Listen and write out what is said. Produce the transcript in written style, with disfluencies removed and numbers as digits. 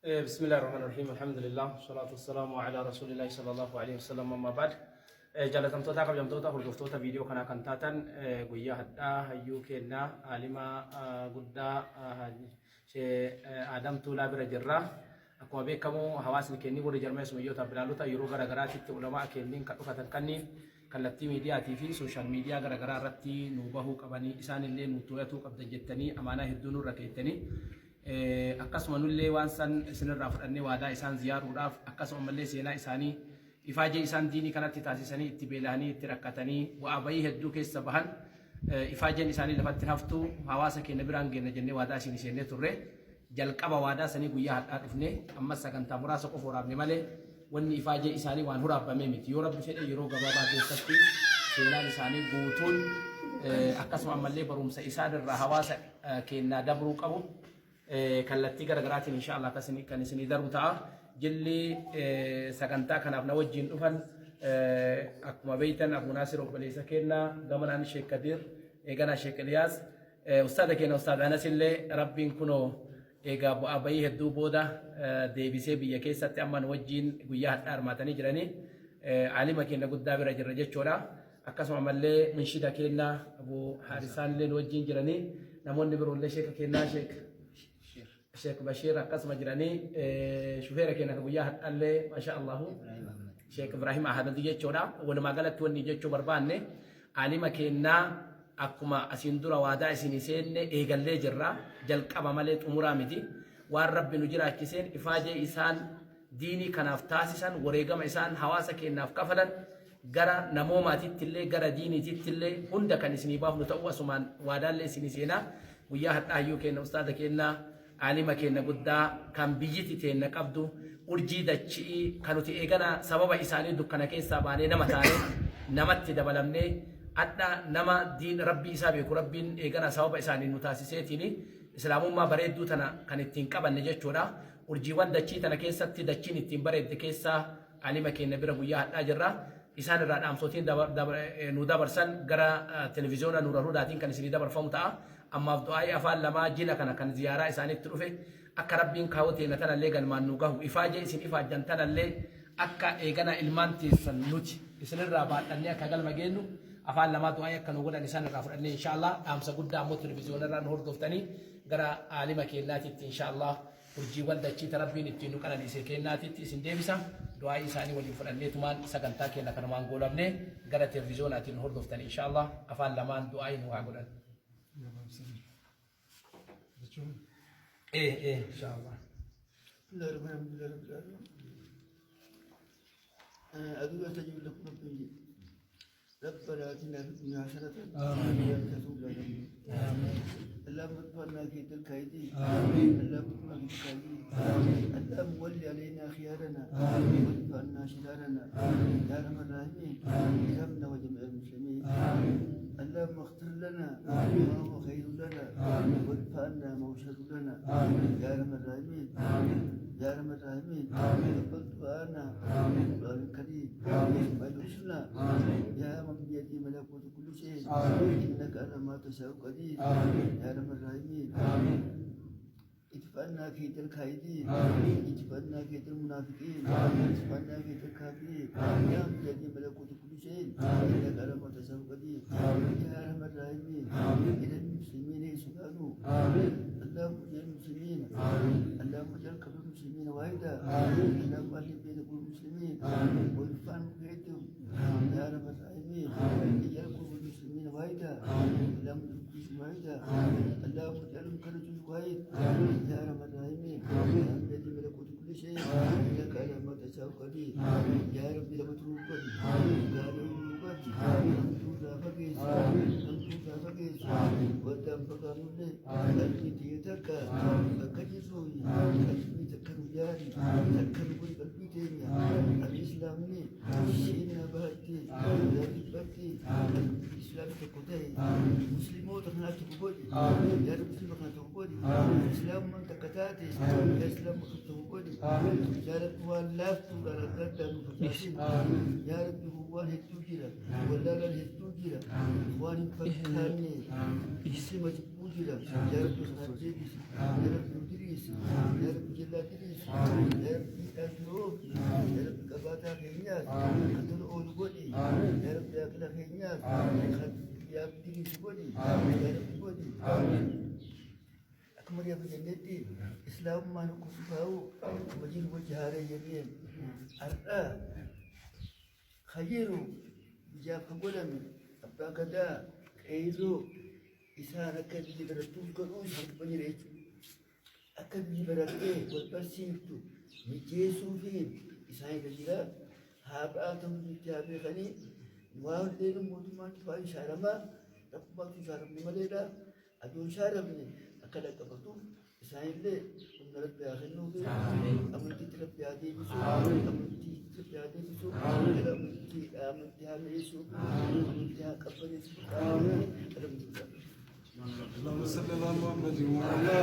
بسم الله الرحمن الرحيم الحمد لله والصلاة والسلام على رسول الله صلى الله عليه وسلم أما بعد جالتمتوتا قبجمتوتا هردفتوتا فيديو كنا كنتاتن قويا هدا هيو كنا عالما قدا آدم تولا برجرة أكما بيكمو حواسن كني ور جرمي سميوتا بلالوتا يرو غرغراتي علماء كنين كتوكتن كني كالتي ميديا تي في سوشيال ميديا غرغرا رتي نوبهو قبني إسان اللي نوتويتو قبض جتني أمانة هدونو ركيتني akkasuma nullee waan san isinirraa fudhannee waadaa isaan ziyaaruudhaaf akkasuma mallee seenaa isaanii ifaajee isaan diinii kanatti taasisanii itti beela'anii itti rakkatanii bu'aa bayii hedduu keessa bahan ifaajeen isaanii lafatti haftu hawaasa keenya biraan geenya jennee waadaa isin seennee turre jalqaba waadaa sanii guyyaa hadhaa dhufne ammas sagantaa muraasa qofa waraabne malee wanni ifaajee isaanii waan huraabamee miti yoo rabbi fedhe yeroo gabaabaa keessatti seenaan isaanii guutuun akkasuma ammallee barumsa isaanirraa hawaasa keenya dabruu qabu kallattii garaagaraatiin inshallah kan isinii darbu ta'a jilli sagantaa kanaaf na wajjin dhufan akkuma beeytan Abu Naasir obboleessa keenya gamanaan Sheekh Kadir eegana Sheekh Eliyaas ustaada keenya ustaada Anas illee rabbiin kunoo eegaa bu'aa bayii hedduu booda deebisee biyya keessatti amma wajjin guyyaa hadhaa hirmaatanii jiranii alima keenya guddaa bira jirra jechuudha akkasuma mallee minshida keenya Abu Harisaan illee wajjin jiranii namoonni biroollee Sheekh keenya Sheikh Bashir akkasuma jiranii shufeera keenya guyyaa hadhallee masha Allah Sheikh Ibrahim Ahmed jechuudha walumaa galatti wanni jechuu barbaanne alima keenya akkuma asiin dura waadaa isinii seenne eegallee jirra jalqaba malee xumuraa miti waan rabbi nu jiraachiseen ifaajee isaan diinii kanaaf taasisan wareegama isaan hawaasa keenyaaf kafalan gara namoomaatitti illee gara diiniititti illee hunda kan isinii baafnu ta'uu asumaan waadaallee isinii seenaa guyyaa hadhaayyuu keenya ustaada keenya alima keenya guddaa kan biyyiti teenya qabdu urjii dachii kanuti eegana sababa isaanii dukkana keessaa baanee nama taane namatti dabalamnee adda nama diin rabbii isaa beeku rabbiin eegana sababa isaanii nu taasiseetini islaamummaa bareedduu tana kan ittiin qabanne jechuudha urjiiwwan dachii tana keessatti dachiin ittiin bareedde keessaa alima keenya bira guyyaa hadhaa jirra isaan irraa dhaamsotiin nu dabarsan gara televiziyoona Nuura Hudaatiin kan isinii dabarfamu ta'a ammaaf du'aa'ii afaan lamaa jila kana kan ziyaaraa isaaniitti dhufe akka rabbiin kaawwateena tanallee galmaan nu gahu ifaajee isin ifaajjan tanallee akka eegana ilmaan teessan nuti isinirraa baadhannee akka galma geennu afaan lamaa du'aa'ii akka nu godhan isaan irraa fudhannee inshaallah dhaamsa guddaa ammoo televiziyoonarraa nu hordoftanii gara alima keenyaatitti inshaallah urjiiwwan dachii rabbiin ittiin nu qananiise keenyaatitti isin deebisa du'aa'ii isaanii waliin fudhanneetumaan sagantaa keenya kanumaan goolabne gara televiziyoonaatiin nu hordoftanii inshaallah afaan lamaan du'aa'ii nu haa godhan. إن شاء الله. لا ربنا لا ربنا. أدعو أستجيب لكم ربي. ربنا آتنا في الدنيا حسنة. آمين. اللهم ارفعنا في تلك أيدي. اللهم ارفعنا في تلك أيدي. اللهم ولي علينا خيارنا. وارفعنا شرارنا. يا رب العالمين. إلهنا وجميع المسلمين. اللهم اغفر لنا ما هو خير لنا وارفعنا موشر لنا يا رب الراحمين يا رب الراحمين تقبل دعانا القرآن الكريم واجعلنا يا من بيده ملكوت كل شيء انك على ما تشاء قدير يا رب الراحمين ادفعنا في تلك الأيدي ادفعنا في تلك المنافقين ادفعنا في تلك الكافرين يا من بيده ملكوت كل شيء انك على ما تشاء قدير يا رب الراحمين الى المسلمين سبحانه اللهم اجعل المسلمين اللهم اجعل قبر المسلمين واحدا اللهم الف بين قلوب المسلمين وارفعهم بيدهم يا رب الراحمين اجعل قلوب المسلمين واحدا اللهم اجعل واحدا اللهم اجعلهم كرجل واحد يا رب الراحمين بيد ملكوت كل شيء انك على ما تشاء قدير يا رب لما تروبني يا رب أنتم لا فقيس أنتم لا فقيس ودم فقامنا قلبي تيتك فكجسوي قلبي تكرم جاري تكرم كل قلبي تيني الإسلامي شينا بهتي ذاتي بهتي الإسلام تقضي مسلمون تخنا تقبل يا رب مسلم تخنا تقبل قولي إسلام من تكتاتي إسلام خطه قولي يا رب هو اللافت ولا قد مفكاسين يا رب هو الهتوجرة ولا لا الهتوجرة إخواني فكاني اسمة بوجرة يا رب خرجيس يا رب ندريس يا رب جلاتريس يا رب أجروب يا رب كباتا خينيات قتل أول قولي يا رب يأكل خينيات يا رب تريس قولي يا رب قولي أكمل يا بجنتي إسلام ما نكفاه وجه وجهه يمين أرآ خيرو بجاب قولم أبا كدا كيلو إسان أكد جبرتو كروش بني ريتو أكد جبرتو والبرسيبتو مجيسو فين إسان كجلا هابا تم جابي خني نواه ليلو موتمان تفاي شارما تقبل شارم نماليلا أدو شارمني أكد أكبرتو إسان اللي ونرد بأخنو بي أمنتي ترد بأدي بسو أمنتي ترد بأدي بسو أمنتي هاميسو أمنتي هاكبر يسو اللهم صل على محمد وعلى